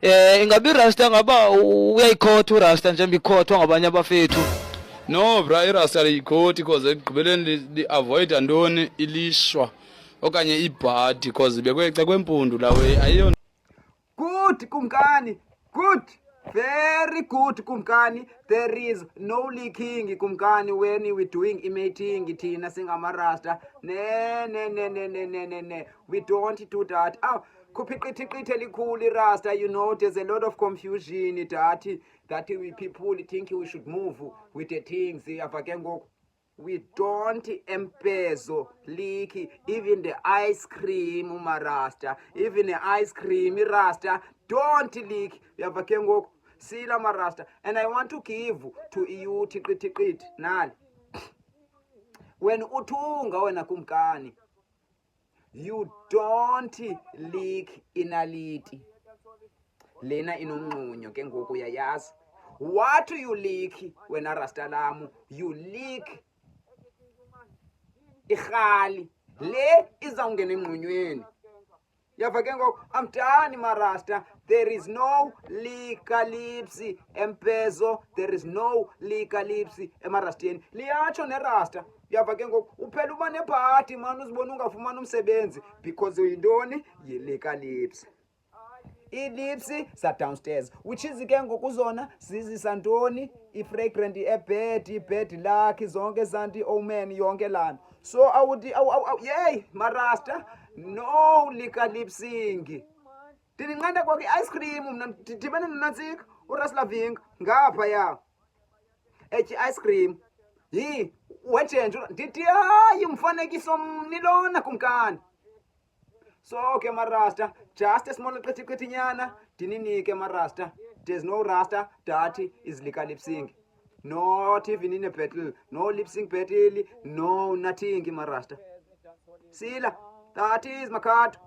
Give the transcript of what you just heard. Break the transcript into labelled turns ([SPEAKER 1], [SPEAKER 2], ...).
[SPEAKER 1] Ingabe irasta ngaba uyayikhotha urasta njengoba ikhothwa ngabanye abafethu?
[SPEAKER 2] No bra, irasta liyikhothi cause ekugqibeleni li-avoida ntoni ilishwa okanye ibhadi cause bekweca kwempundu lawe ayiyo.
[SPEAKER 3] Good, Kumkani. Good. Very good, Kumkani. There is no leaking, Kumkani, when we're doing imitating Tina Singamarasta. Ne. We don't do that. Oh, kupikitili kuli rasta, you know, there's a lot of confusion that we people think we should move with the things. We don't empezo leaky. Even the ice cream marasta, even the ice cream rasta don't leak. Yavakengo sila marasta. And I want to give to you tikit nani. When utunga wena Kumkani, you don't leak inaliti. Lena inonqunyo ke ngoku yayazi. What do you leak when rasta lamu? You leak ikhali le izawungena emnqonyweni. Yava ke ngoku, I'm done marasta. There is no likalipsi empezo, there is no likalipsi emarasteni. Liyatsho nerasta. Yava ke ngoku, uphela uba nebhati mani uzibona ungafumani umsebenzi because uyintoni yilikalipsi. Ii-lipsi downstairs, which is ke ngoku zona zizisa ntoni i-fragrant ebed, ibed lakhe zonke zanti omen yonke lana. So yey marasta, no likalipsing. Ndindinceda kwakho i-ice cream mna ndidibene nonantsika uraslavinga ngaphaya ethi i-ice cream wejenje ndithi hayi mfanekiso mnilona Kumkani. So okay marasta, just a small nyana dininike marasta. There's no rasta that is likalipsing. Not even in a battle, no lip sync battle, no nothing marasta. Sila, that is my card.